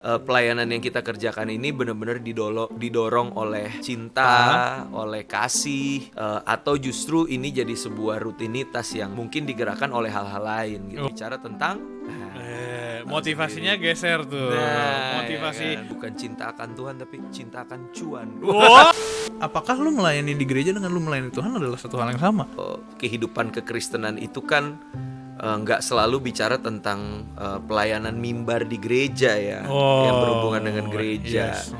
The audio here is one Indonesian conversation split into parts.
Pelayanan yang kita kerjakan ini benar-benar didorong oleh cinta, oleh kasih, atau justru ini jadi sebuah rutinitas yang mungkin digerakkan oleh hal-hal lain gitu. Bicara tentang motivasinya geser tuh. Motivasi ya kan? Bukan cinta akan Tuhan tapi cinta akan cuan. Apakah lu melayani di gereja dengan lu melayani Tuhan adalah satu hal yang sama? Kehidupan kekristenan itu kan nggak selalu bicara tentang pelayanan mimbar di gereja ya, yang berhubungan dengan gereja. Yes.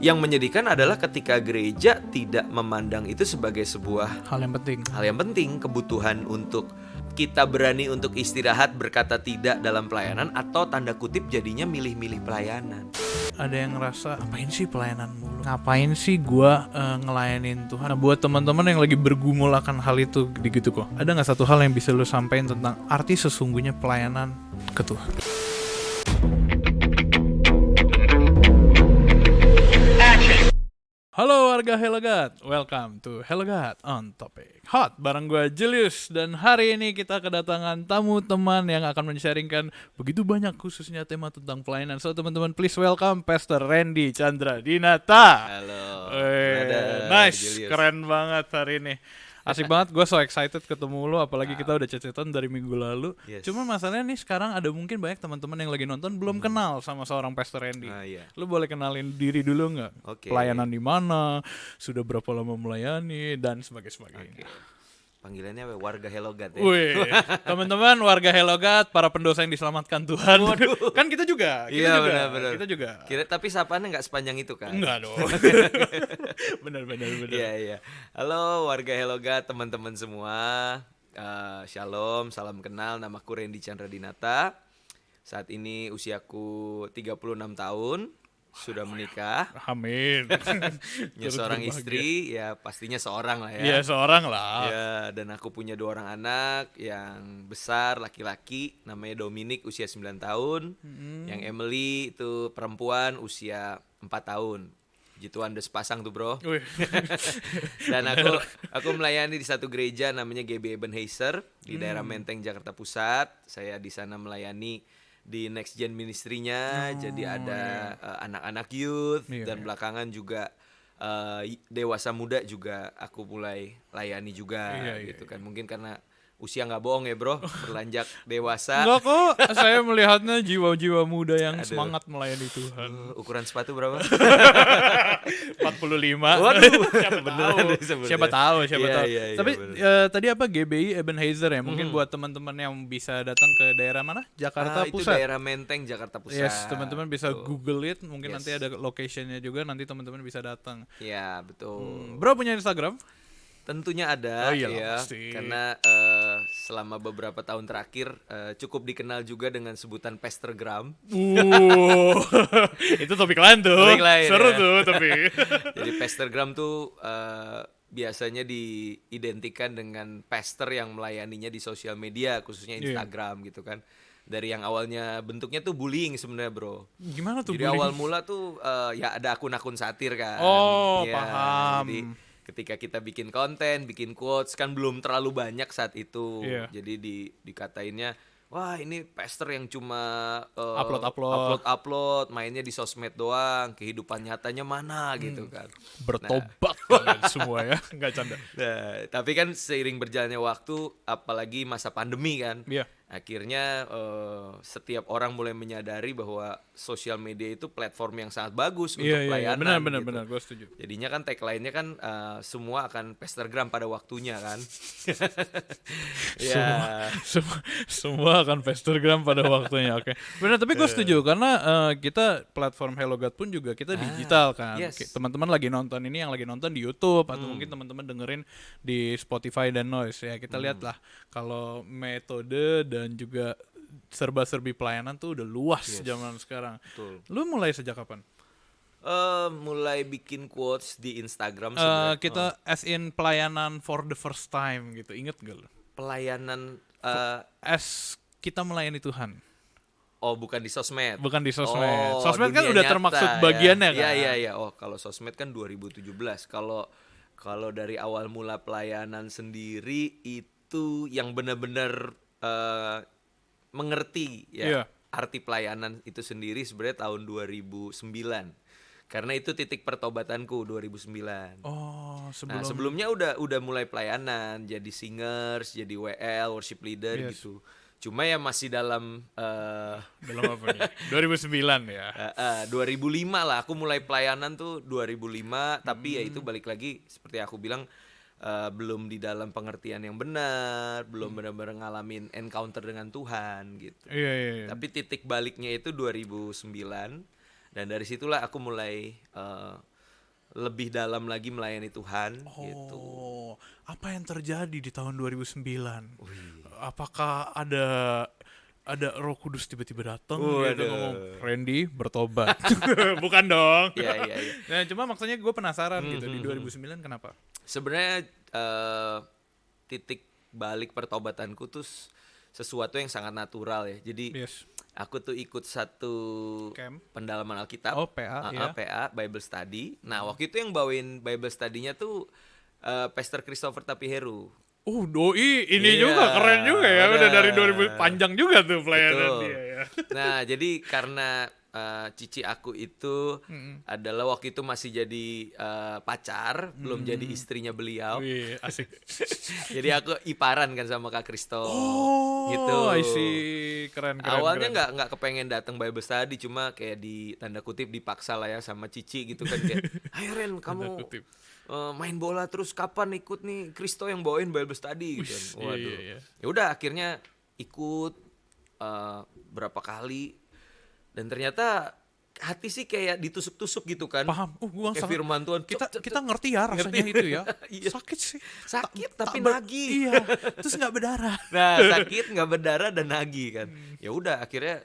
Yang menyedihkan adalah ketika gereja tidak memandang itu sebagai sebuah Hal yang penting. kebutuhan untuk kita berani untuk istirahat, berkata tidak dalam pelayanan, atau tanda kutip jadinya milih-milih pelayanan. Ada yang ngerasa ngapain sih pelayanan mulu? Ngapain sih gua ngelayanin Tuhan? Nah, buat teman-teman yang lagi bergumul akan hal itu gitu kok. Ada nggak satu hal yang bisa lu sampaikan tentang arti sesungguhnya pelayanan ke Tuhan? Halo warga Hello God, welcome to Hello God on Topic Hot bareng gue Julius. Dan hari ini kita kedatangan tamu teman yang akan men-sharingkan begitu banyak khususnya tema tentang pelayanan. So teman-teman please welcome Pastor Randy Chandra Dinata. Halo. Nice, Julius. keren banget hari ini. Asik banget, gue so excited ketemu lo. Apalagi kita udah chat-chatan dari minggu lalu. Yes. Cuma masalahnya nih sekarang ada mungkin banyak teman-teman yang lagi nonton belum kenal sama seorang Pastor Randy. Iya. Lo boleh kenalin diri dulu nggak? Oke. Pelayanan di mana? Sudah berapa lama melayani dan sebagainya. Panggilannya apa? Warga Hello God ya. Wih, teman-teman warga Hello God, para pendosa yang diselamatkan Tuhan. Kan kita juga. Iya benar. Kita juga. Tapi sapaannya nggak sepanjang itu kan? Enggak dong. benar. Iya. Halo warga Hello God, teman-teman semua. Shalom, salam kenal. Namaku Randy Chandra Dinata. Saat ini usiaku 36 tahun. Sudah menikah. Amin. Punya seorang istri, ya pastinya seorang lah ya. Iya, seorang lah. Ya, dan aku punya 2 orang anak yang besar, laki-laki, namanya Dominic usia 9 tahun. Yang Emily itu perempuan usia 4 tahun. Jituan udah sepasang tuh bro. Dan aku melayani di satu gereja namanya GB Ebenezer di daerah Menteng, Jakarta Pusat. Saya di sana melayani di Next Gen Ministry-nya, jadi ada anak-anak youth, dan belakangan juga dewasa muda juga aku mulai layani juga gitu kan. Mungkin karena usia nggak bohong ya bro, berlanjak dewasa. Enggak kok, saya melihatnya jiwa-jiwa muda yang semangat melayani Tuhan. Ukuran sepatu berapa? 45. Waduh, Siapa tahu. Iya, Tapi tadi apa GBI Ebenezer ya? Mungkin buat teman-teman yang bisa datang ke daerah mana? Jakarta Itu Pusat. daerah Menteng, Jakarta Pusat. Yes, teman-teman bisa Google it. Mungkin nanti ada location-nya juga. Nanti teman-teman bisa datang. Iya betul. Bro punya Instagram? Tentunya ada ya, pasti. karena selama beberapa tahun terakhir cukup dikenal juga dengan sebutan Pastorgram. Itu topik lain tuh. Seru ya. tuh tapi. Jadi Pastorgram tuh biasanya diidentikan dengan pastor yang melayaninya di sosial media, khususnya Instagram gitu kan. Dari yang awalnya bentuknya tuh bullying sebenarnya bro. Gimana tuh Jadi bullying? awal mula tuh ya ada akun-akun satir kan. Oh, ya, paham. Jadi ketika kita bikin konten, bikin quotes kan belum terlalu banyak saat itu. Iya. Jadi dikatainnya, wah ini pastor yang cuma upload, mainnya di sosmed doang, kehidupan nyatanya mana gitu kan. Bertobat kalian semua ya, nggak canda. Nah, tapi kan seiring berjalannya waktu, apalagi masa pandemi kan, Iya. akhirnya setiap orang mulai menyadari bahwa sosial media itu platform yang sangat bagus untuk pelayanan. Benar, gue setuju. Jadinya kan tagline-nya kan semua akan Pastorgram pada waktunya kan. Semua akan Pastorgram pada waktunya. Oke. Benar, tapi gue setuju karena kita platform Hello God pun juga kita digital kan. Yes. Teman-teman lagi nonton ini, yang lagi nonton di YouTube atau mungkin teman-teman dengerin di Spotify dan Noise ya. Kita lihat lah kalau metode dan juga serba-serbi pelayanan tuh udah luas zaman sekarang. Betul. Lu mulai sejak kapan? Mulai bikin quotes di Instagram Kita as in pelayanan for the first time gitu. Ingat gak lu? pelayanan As kita melayani Tuhan. bukan di sosmed. Bukan di sosmed. Sosmed kan dunia udah nyata, termaksud bagiannya kan? Iya. Kalau sosmed kan 2017. Kalau dari awal mula pelayanan sendiri itu yang benar-benar mengerti ya. arti pelayanan itu sendiri sebenarnya tahun 2009. Karena itu titik pertobatanku 2009. Oh, Nah, sebelum sebelumnya udah mulai pelayanan, jadi singers, jadi WL, worship leader Yes. gitu. Cuma ya masih dalam dalam apa nih? 2009 ya. 2005 lah, aku mulai pelayanan tuh 2005, tapi ya itu balik lagi seperti aku bilang, belum di dalam pengertian yang benar, belum benar-benar ngalamin encounter dengan Tuhan gitu. Iya. Tapi titik baliknya itu 2009, dan dari situlah aku mulai lebih dalam lagi melayani Tuhan gitu. Oh, apa yang terjadi di tahun 2009? Wih. Apakah ada Roh Kudus tiba-tiba datang gitu Waduh. ngomong, Randy bertobat? Bukan dong. Iya. Nah, cuma maksudnya gue penasaran gitu di 2009 kenapa? Sebenarnya titik balik pertobatanku tuh sesuatu yang sangat natural ya. Jadi Yes. aku tuh ikut satu Camp. pendalaman Alkitab. Oh, PA, ya. PA Bible Study. Nah, waktu itu yang bawain Bible Study-nya tuh Pastor Christopher Tapiheru. Doi ini Iya, juga keren juga ya. Udah dari bener. 2000 panjang juga tuh pelayanan Betul. dia ya. Nah, jadi karena cici aku itu adalah waktu itu masih jadi pacar, belum jadi istrinya beliau. Wih, asik. Jadi aku iparan kan sama Kak Kristo. Oh, gitu. I see. Keren. Awalnya nggak kepengen datang Bible Study, cuma kayak di tanda kutip dipaksa lah ya sama Cici gitu kan, kayak, ayo Ren kamu kutip. main bola terus kapan ikut nih Kristo yang bawain Bible Study gitu kan. Wih, Waduh. iya. Ya udah akhirnya ikut berapa kali, dan ternyata hati sih kayak ditusuk-tusuk gitu kan. Paham. Gua Kayak firman Tuhan. kita ngerti ya rasanya itu ya. Iya. Sakit sih. Sakit tapi Tak ber- nagih. Iya. Terus nggak berdarah. Nah, sakit nggak berdarah dan nagih kan. Ya udah akhirnya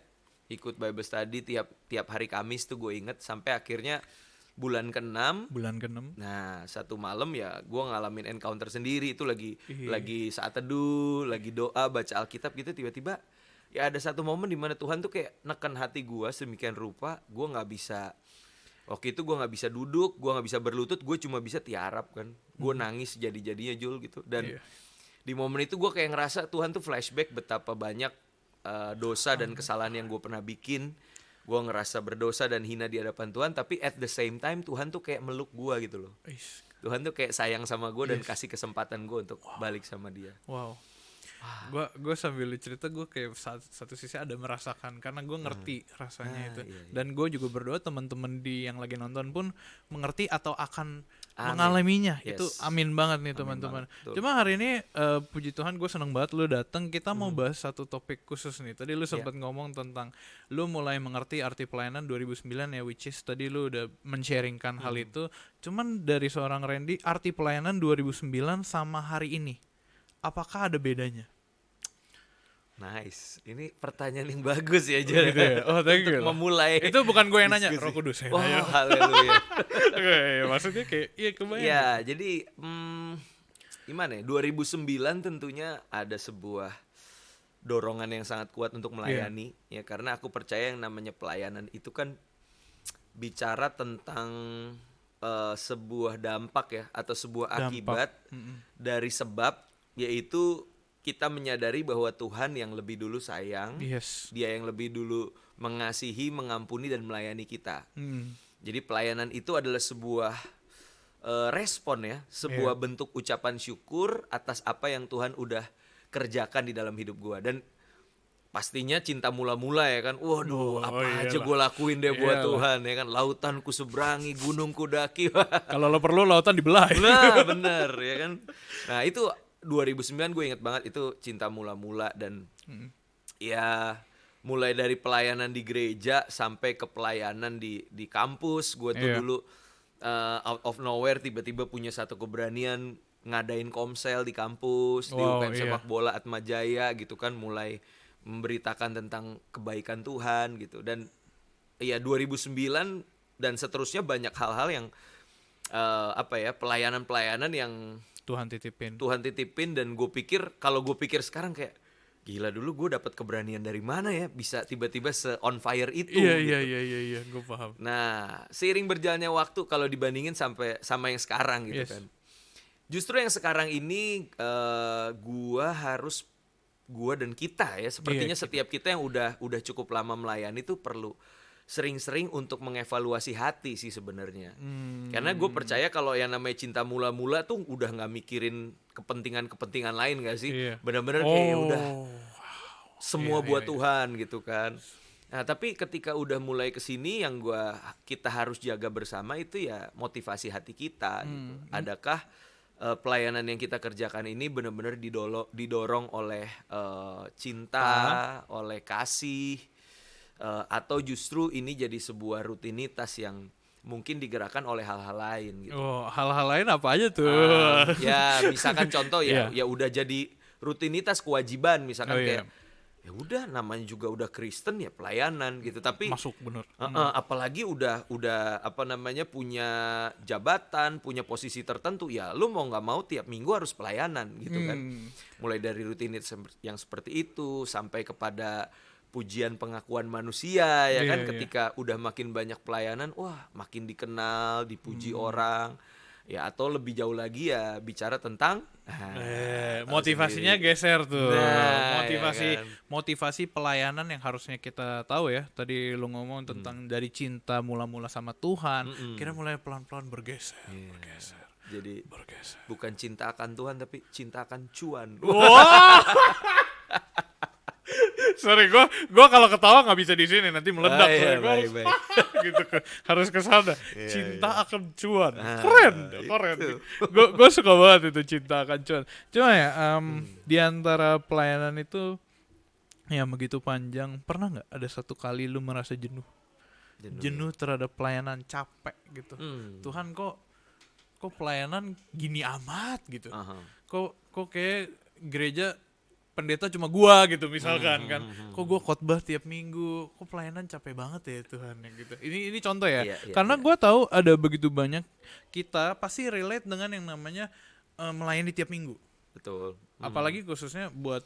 ikut Bible Study tiap hari Kamis tuh gue inget, sampai akhirnya bulan ke-6. Bulan ke-6. Nah, satu malam ya gue ngalamin encounter sendiri itu lagi Iya. saat teduh, lagi doa, baca Alkitab gitu, tiba-tiba ya ada satu momen di mana Tuhan tuh kayak neken hati gue sedemikian rupa, gue nggak bisa. Waktu itu gue nggak bisa duduk, gue nggak bisa berlutut, gue cuma bisa tiarap kan. Gue nangis jadi-jadinya Jul gitu. Dan Iya. di momen itu gue kayak ngerasa Tuhan tuh flashback betapa banyak dosa dan kesalahan yang gue pernah bikin. Gue ngerasa berdosa dan hina di hadapan Tuhan, tapi at the same time Tuhan tuh kayak meluk gue gitu loh. Is. Tuhan tuh kayak sayang sama gue dan kasih kesempatan gue untuk balik sama dia. Wow. Gue sambil cerita gue kayak satu sisi ada merasakan karena gue ngerti rasanya itu. iya. Dan gue juga berdoa teman-teman yang lagi nonton pun mengerti atau akan Amin. mengalaminya. Yes. Itu amin banget nih Amin teman-teman. banget, betul. Cuma hari ini puji Tuhan gue seneng banget lu datang. Kita mau bahas satu topik khusus nih. Tadi lu sempat ngomong tentang lu mulai mengerti arti pelayanan 2009 ya, which is tadi lu udah men-sharingkan hal itu. Cuman dari seorang Randy, arti pelayanan 2009 sama hari ini, apakah ada bedanya? Nice, ini pertanyaan yang bagus ya Jul. Gitu ya? Oh, thank you. Untuk memulai. Itu bukan gue yang nanya, diskusi. Roh Kudus yang Oh, nanya. haleluya. Oke, maksudnya kayak iya kebayang. Ya, jadi gimana ya? 2009 tentunya ada sebuah dorongan yang sangat kuat untuk melayani, ya karena aku percaya yang namanya pelayanan itu kan bicara tentang sebuah dampak ya, atau sebuah Dampak. akibat dari sebab, yaitu kita menyadari bahwa Tuhan yang lebih dulu sayang, Yes. Dia yang lebih dulu mengasihi, mengampuni dan melayani kita. Hmm. Jadi pelayanan itu adalah sebuah respon ya, sebuah bentuk ucapan syukur atas apa yang Tuhan udah kerjakan di dalam hidup gua. Dan pastinya cinta mula-mula ya kan. Waduh, apa aja gue lakuin deh buat Tuhan ya kan. Lautan ku seberangi, gunung ku daki. Kalau lo perlu lautan dibelah. Nah, bener ya kan. Nah, itu 2009 gue inget banget, itu cinta mula-mula. Dan ya mulai dari pelayanan di gereja sampai ke pelayanan di kampus. Gue tuh dulu out of nowhere tiba-tiba punya satu keberanian ngadain komsel di kampus, di UKM sepak bola Atma Jaya gitu kan, mulai memberitakan tentang kebaikan Tuhan gitu. Dan ya 2009 dan seterusnya banyak hal-hal yang pelayanan-pelayanan yang Tuhan titipin dan gue pikir, kalau gue pikir sekarang kayak gila, dulu gue dapat keberanian dari mana ya bisa tiba-tiba on fire itu. Iya, gue paham. Nah, seiring berjalannya waktu kalau dibandingin sama yang sekarang gitu kan. Justru yang sekarang ini gue harus gua dan kita ya, sepertinya Iya, setiap kita yang udah cukup lama melayani itu perlu sering-sering untuk mengevaluasi hati sih sebenarnya. Karena gue percaya kalau yang namanya cinta mula-mula tuh udah nggak mikirin kepentingan lain gak sih? Iya. Benar-benar kayak ya udah Oh, semua iya, buat iya. Tuhan gitu kan. Nah tapi ketika udah mulai kesini yang kita harus jaga bersama itu ya motivasi hati kita gitu. Adakah pelayanan yang kita kerjakan ini benar-benar didorong oleh cinta, oleh kasih, atau justru ini jadi sebuah rutinitas yang mungkin digerakkan oleh hal-hal lain gitu. Oh, hal-hal lain apa aja tuh? Ya misalkan contoh ya, Iya. ya udah jadi rutinitas kewajiban misalkan Oh, iya. kayak ya udah namanya juga udah Kristen ya pelayanan gitu. Tapi Masuk bener. apalagi udah apa namanya punya jabatan, punya posisi tertentu ya lu mau nggak mau tiap minggu harus pelayanan gitu kan. Mulai dari rutinitas yang seperti itu sampai kepada pujian pengakuan manusia ya Iya, kan, iya. ketika udah makin banyak pelayanan wah makin dikenal, dipuji orang. Ya atau lebih jauh lagi ya bicara tentang tahu Motivasinya sendiri. geser tuh. Nah, Motivasi ya kan. motivasi pelayanan yang harusnya kita tahu ya. Tadi lu ngomong tentang dari cinta mula-mula sama Tuhan, kira mulai pelan-pelan bergeser, bergeser, Jadi bergeser. bukan cinta akan Tuhan tapi cinta akan cuan. Wah. Sorry, gua kalau ketawa nggak bisa di sini, nanti meledak. Iya, Gua harus, baik. gitu harus ke sana. Iya, Cinta iya. akan cuan, Ah, keren. itu. Gue suka banget itu cinta akan cuan. Cuma ya, di antara pelayanan itu yang begitu panjang, pernah nggak ada satu kali lu merasa jenuh Jenuh. terhadap pelayanan, capek gitu? Hmm. Tuhan kok pelayanan gini amat gitu? Aha. Kok kayak gereja pendeta cuma gua gitu misalkan kan, kok gua khotbah tiap minggu, kok pelayanan capek banget ya Tuhan ya gitu. Ini contoh ya, Iya, iya, karena iya. gua tahu ada begitu banyak kita pasti relate dengan yang namanya melayani tiap minggu, Betul. apalagi khususnya buat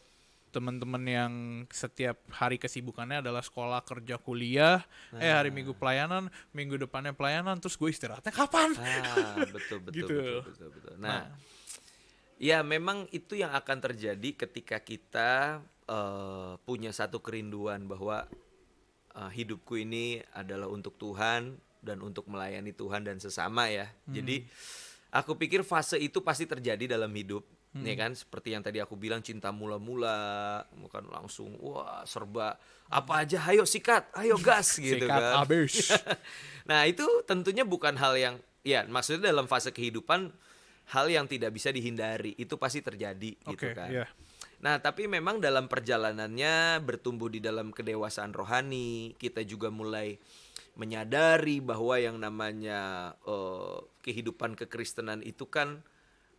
teman-teman yang setiap hari kesibukannya adalah sekolah, kerja, kuliah, hari Minggu pelayanan, minggu depannya pelayanan, terus gue istirahatnya kapan? Betul. Gitu. Betul. Nah, ya memang itu yang akan terjadi ketika kita punya satu kerinduan bahwa hidupku ini adalah untuk Tuhan dan untuk melayani Tuhan dan sesama ya. Jadi aku pikir fase itu pasti terjadi dalam hidup, ya kan? Seperti yang tadi aku bilang cinta mula-mula, bukan langsung wah serba apa aja, ayo sikat, ayo gas gitu Sikat kan. abis. Nah itu tentunya bukan hal yang, ya maksudnya dalam fase kehidupan hal yang tidak bisa dihindari, itu pasti terjadi gitu Oke, kan. iya. Nah tapi memang dalam perjalanannya bertumbuh di dalam kedewasaan rohani, kita juga mulai menyadari bahwa yang namanya kehidupan kekristenan itu kan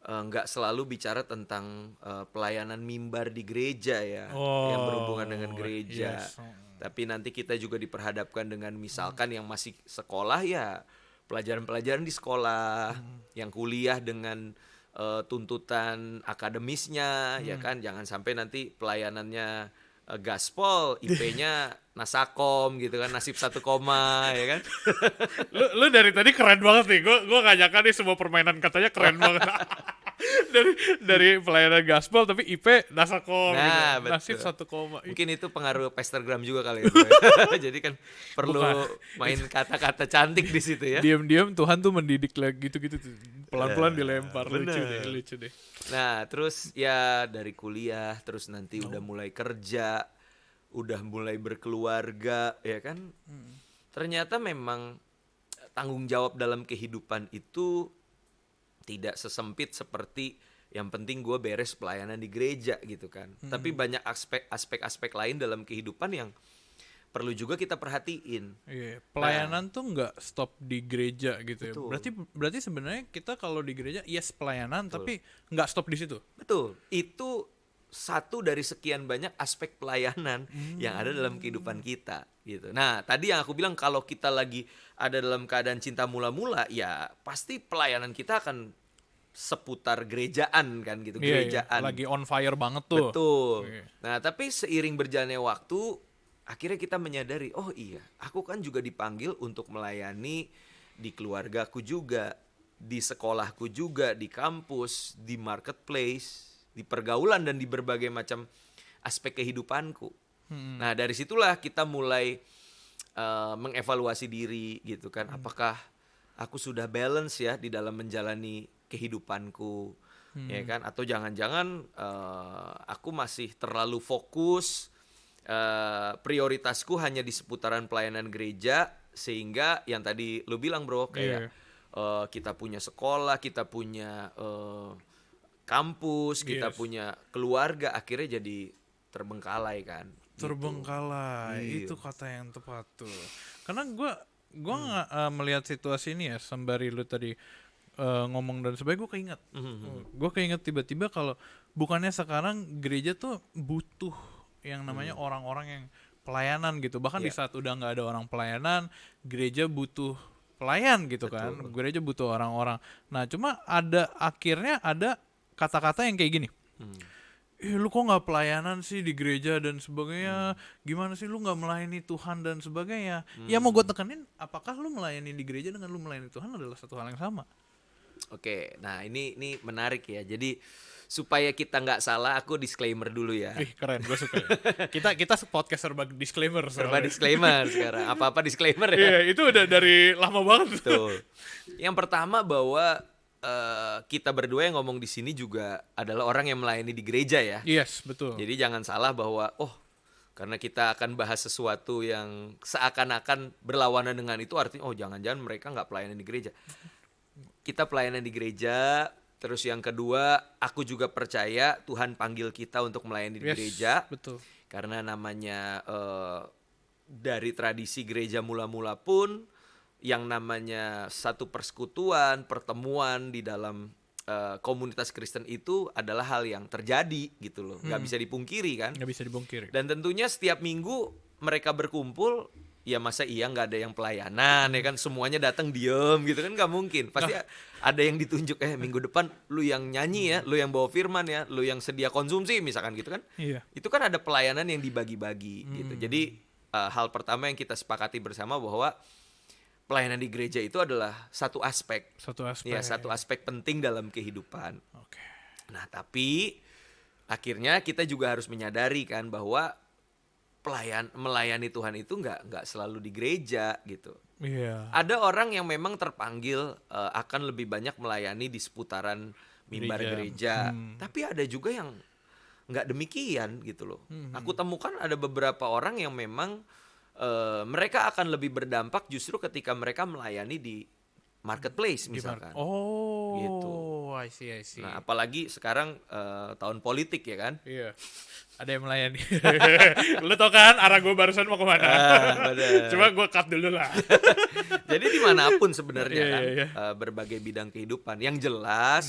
nggak selalu bicara tentang pelayanan mimbar di gereja ya, yang berhubungan dengan gereja. Yes. Tapi nanti kita juga diperhadapkan dengan misalkan yang masih sekolah ya pelajaran-pelajaran di sekolah, yang kuliah dengan tuntutan akademisnya, ya kan, jangan sampai nanti pelayanannya gaspol, IP-nya nasakom gitu kan, nasib 1 koma ya kan. Lu dari tadi keren banget nih. Gua gak nyangka nih semua permainan katanya keren banget. dari pelayanan gaspol tapi IP nasakom Nah, gitu. Nasib betul. 1 koma. Mungkin itu pengaruh Pestergram juga kali ya. Jadi kan perlu Bukan. main kata-kata cantik di situ ya. Diam-diam Tuhan tuh mendidik lagi gitu-gitu tuh. Pelan-pelan dilempar. bener. Lucu deh. Nah, terus ya dari kuliah, terus nanti udah mulai kerja, udah mulai berkeluarga, ya kan? Ternyata memang tanggung jawab dalam kehidupan itu tidak sesempit seperti yang penting gue beres pelayanan di gereja gitu kan. Tapi banyak aspek-aspek lain dalam kehidupan yang perlu juga kita perhatiin. Iya, pelayanan tuh nggak stop di gereja gitu ya. Betul. Berarti sebenarnya kita kalau di gereja yes pelayanan tapi nggak stop di situ. Betul, itu satu dari sekian banyak aspek pelayanan yang ada dalam kehidupan kita gitu. Nah, tadi yang aku bilang kalau kita lagi ada dalam keadaan cinta mula-mula, ya pasti pelayanan kita akan seputar gerejaan kan gitu, Iya, gerejaan. lagi on fire banget tuh. Betul. Iya. Nah, tapi seiring berjalannya waktu, akhirnya kita menyadari, oh iya, aku kan juga dipanggil untuk melayani di keluargaku juga, di sekolahku juga, di kampus, di marketplace, di pergaulan dan di berbagai macam aspek kehidupanku. Nah dari situlah kita mulai mengevaluasi diri gitu kan, apakah aku sudah balance ya di dalam menjalani kehidupanku, ya kan? Atau jangan-jangan aku masih terlalu fokus, prioritasku hanya di seputaran pelayanan gereja, sehingga yang tadi lu bilang bro, kayak kita punya sekolah, kita punya kampus, kita punya keluarga, akhirnya jadi terbengkalai kan. Terbengkalai, Gitu. itu kata yang tepat tuh. Karena gue nggak melihat situasi ini ya, sembari lu tadi ngomong dan sebagainya, gue keinget. Gue keinget tiba-tiba kalau bukannya sekarang gereja tuh butuh yang namanya orang-orang yang pelayanan gitu. Bahkan di saat udah nggak ada orang pelayanan, gereja butuh pelayan gitu. Betul. Kan. Gereja butuh orang-orang. Nah cuma akhirnya ada kata-kata yang kayak gini. Lu kok nggak pelayanan sih di gereja dan sebagainya, gimana sih lu nggak melayani Tuhan dan sebagainya. Ya mau gue tekenin, apakah lu melayani di gereja dengan lu melayani Tuhan adalah satu hal yang sama. Oke, nah ini menarik ya. Jadi supaya kita nggak salah, aku disclaimer dulu ya. Keren, gue suka ya. kita podcast serba disclaimer Serba disclaimer sekarang, apa-apa disclaimer ya. Iya, itu udah dari lama banget. Betul. Yang pertama bahwa kita berdua yang ngomong di sini juga adalah orang yang melayani di gereja ya. Yes, betul. Jadi jangan salah bahwa karena kita akan bahas sesuatu yang seakan-akan berlawanan dengan itu, artinya jangan-jangan mereka nggak pelayanan di gereja. Kita pelayanan di gereja. Terus yang kedua, aku juga percaya Tuhan panggil kita untuk melayani di gereja. Betul. Karena namanya dari tradisi gereja mula-mula pun yang namanya satu persekutuan, pertemuan di dalam komunitas Kristen itu adalah hal yang terjadi gitu loh. Nggak bisa dipungkiri kan. Nggak bisa dipungkiri. Dan tentunya setiap minggu mereka berkumpul, ya masa iya nggak ada yang pelayanan ya kan, semuanya datang diem gitu kan, nggak mungkin. Pasti ada yang ditunjuk, minggu depan lu yang nyanyi ya, lu yang bawa firman ya, lu yang sedia konsumsi misalkan gitu kan. Iya. Itu kan ada pelayanan yang dibagi-bagi gitu. Jadi hal pertama yang kita sepakati bersama bahwa pelayanan di gereja itu adalah satu aspek. Ya, satu aspek penting dalam kehidupan. Oke. Nah, tapi akhirnya kita juga harus menyadari kan bahwa melayani Tuhan itu nggak selalu di gereja gitu. Iya. Ada orang yang memang terpanggil akan lebih banyak melayani di seputaran mimbar gereja. Tapi ada juga yang nggak demikian gitu loh. Aku temukan ada beberapa orang yang memang mereka akan lebih berdampak justru ketika mereka melayani di marketplace misalkan. Gitu. I see. Nah, apalagi sekarang tahun politik ya kan. Iya. Ada yang melayani. Lu tau kan arah gue barusan mau kemana. Cuma gue cut dulu lah. Jadi dimanapun sebenarnya kan Iya. berbagai bidang kehidupan. Yang jelas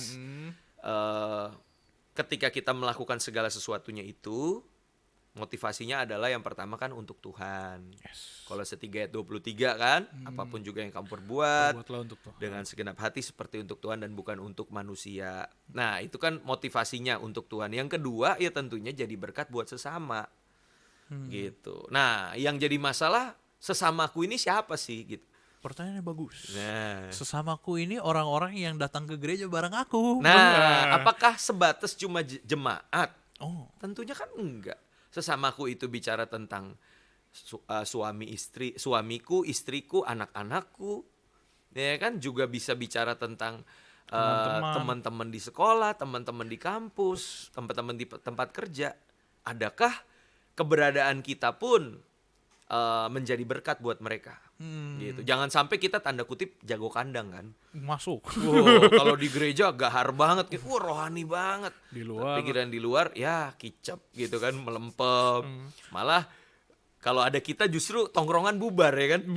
ketika kita melakukan segala sesuatunya itu, motivasinya adalah yang pertama kan untuk Tuhan. Kalau 1 ayat 23 kan, apapun juga yang kamu perbuat untuk Tuhan. dengan segenap hati seperti untuk Tuhan dan bukan untuk manusia. Nah, itu kan motivasinya untuk Tuhan. Yang kedua, ya tentunya jadi berkat buat sesama. Gitu. Nah, yang jadi masalah, sesamaku ini siapa sih gitu. Pertanyaannya bagus. Nah, Sesamaku ini orang-orang yang datang ke gereja bareng aku. apakah sebatas cuma jemaat? Tentunya kan enggak. Sesamaku itu bicara tentang suamiku, istriku, anak-anakku. Ya kan, juga bisa bicara tentang teman-teman di sekolah, teman-teman di kampus, teman-teman di tempat kerja. Adakah keberadaan kita pun menjadi berkat buat mereka? Gitu. Jangan sampai kita tanda kutip jago kandang kan. Masuk. Kalau di gereja gahar banget gitu. rohani banget. Di luar. Pikiran di luar ya kicap gitu kan, melempem. Malah kalau ada kita justru tongkrongan bubar ya kan.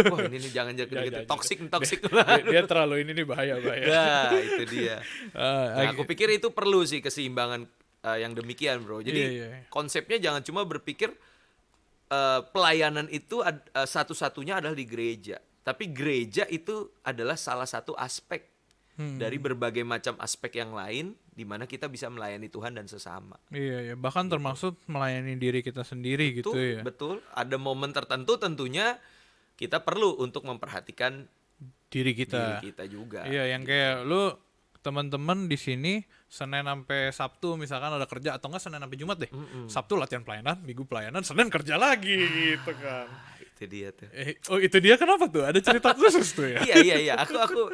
Wah ini jangan gitu. Toksik. Dia terlalu ini nih bahaya. Nah itu dia. Aku pikir itu perlu sih keseimbangan yang demikian bro. Jadi konsepnya jangan cuma berpikir pelayanan itu satu-satunya adalah di gereja. Tapi gereja itu adalah salah satu aspek dari berbagai macam aspek yang lain di mana kita bisa melayani Tuhan dan sesama. Iya, bahkan termasuk melayani diri kita sendiri gitu ya. Betul. Ada momen tertentu tentunya kita perlu untuk memperhatikan diri kita juga. Iya, yang kayak lu teman-teman di sini Senin sampai Sabtu misalkan ada kerja, atau enggak Senin sampai Jumat deh. Sabtu latihan pelayanan, Minggu pelayanan, Senin kerja lagi gitu kan. Itu dia tuh. Oh itu dia, kenapa tuh? Ada cerita khusus tuh ya? Iya. Aku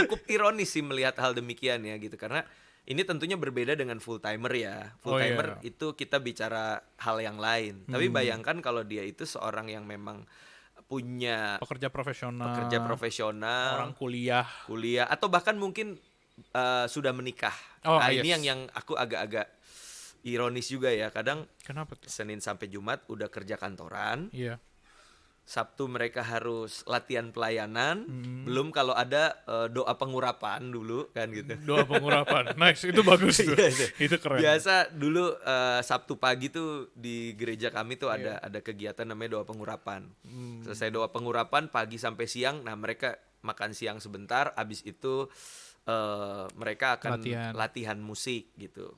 cukup ironis sih melihat hal demikian ya gitu, karena ini tentunya berbeda dengan full timer ya. Full timer itu kita bicara hal yang lain. Tapi bayangkan kalau dia itu seorang yang memang punya Pekerja profesional, profesional, orang kuliah. atau bahkan mungkin sudah menikah. Oh, Nah, yes. ini yang aku agak-agak ironis juga ya. Kadang Kenapa tuh? Senin sampai Jumat udah kerja kantoran, Iya. Sabtu mereka harus latihan pelayanan, belum kalau ada doa pengurapan dulu kan gitu. Doa pengurapan. Nice, itu bagus tuh. Iya. Itu keren. Biasa dulu Sabtu pagi tuh di gereja kami tuh ada kegiatan namanya doa pengurapan. Selesai doa pengurapan pagi sampai siang, nah mereka makan siang sebentar, abis itu mereka akan latihan musik gitu.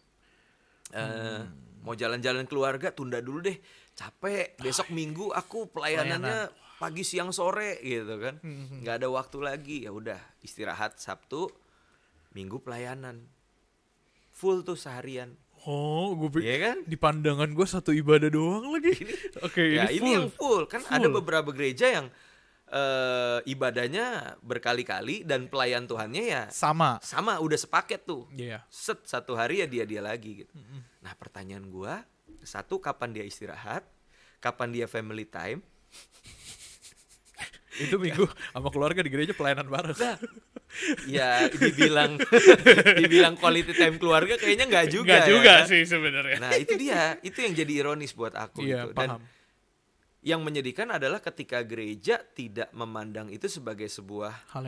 Mau jalan-jalan keluarga tunda dulu deh, capek. Besok Minggu aku pelayanannya pagi siang sore gitu kan, nggak ada waktu lagi. Ya udah istirahat Sabtu, Minggu pelayanan full tuh seharian. Oh, gue Iya kan? di pandangan gue satu ibadah doang lagi. Oke, Ya ini ini yang full kan. Full. Ada beberapa gereja yang ibadahnya berkali-kali dan pelayan Tuhannya ya sama. udah sepaket tuh. Iya. Set satu hari ya dia lagi gitu. Nah pertanyaan gua, satu, kapan dia istirahat, kapan dia family time? Itu Minggu sama keluarga di gereja pelayanan bareng. Nah, ya dibilang quality time keluarga kayaknya nggak juga. Nggak juga ya. sih sebenarnya. Nah itu dia, itu yang jadi ironis buat aku Iya, gitu. Dan paham. yang menyedihkan adalah ketika gereja tidak memandang itu sebagai sebuah Hal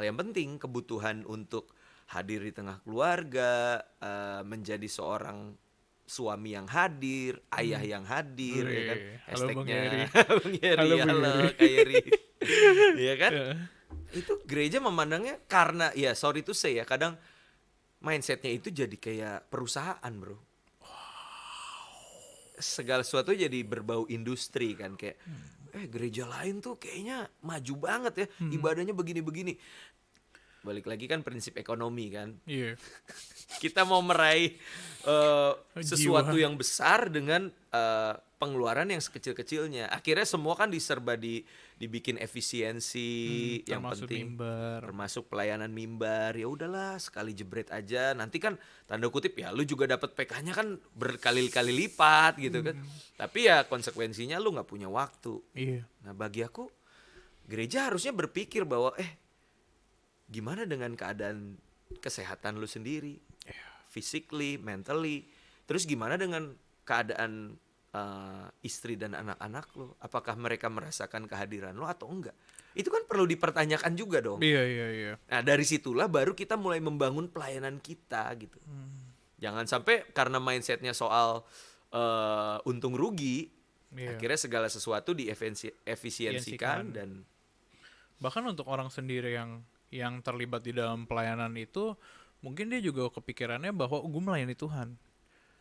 yang penting. kebutuhan untuk hadir di tengah keluarga, menjadi seorang suami yang hadir, ayah yang hadir, ya kan? Halo Bang Hashtagnya Yeri. Bang Yeri, Halo, Bang halo Yeri. Kak Yeri. Iya kan? Iya. Itu gereja memandangnya karena ya sorry to say ya, kadang mindsetnya itu jadi kayak perusahaan bro. Segala sesuatu jadi berbau industri kan, kayak gereja lain tuh kayaknya maju banget ya, ibadahnya begini-begini. Balik lagi kan prinsip ekonomi kan, Iya. kita mau meraih sesuatu Jiwa. yang besar dengan pengeluaran yang sekecil-kecilnya. Akhirnya semua kan diserba dibikin efisiensi, yang termasuk penting mimbar. termasuk pelayanan mimbar. Ya udahlah sekali jebret aja. Nanti kan tanda kutip ya lu juga dapat PK-nya kan berkali-kali lipat gitu kan. Tapi ya konsekuensinya lu nggak punya waktu. Iya. Nah bagi aku gereja harusnya berpikir bahwa gimana dengan keadaan kesehatan lu sendiri, physically, mentally, terus gimana dengan keadaan istri dan anak-anak lu, apakah mereka merasakan kehadiran lu atau enggak? Itu kan perlu dipertanyakan juga dong. Iya. Nah dari situlah baru kita mulai membangun pelayanan kita gitu. Jangan sampai karena mindsetnya soal untung rugi, akhirnya segala sesuatu diefisiensikan dan bahkan untuk orang sendiri yang terlibat di dalam pelayanan itu, mungkin dia juga kepikirannya bahwa gue melayani Tuhan.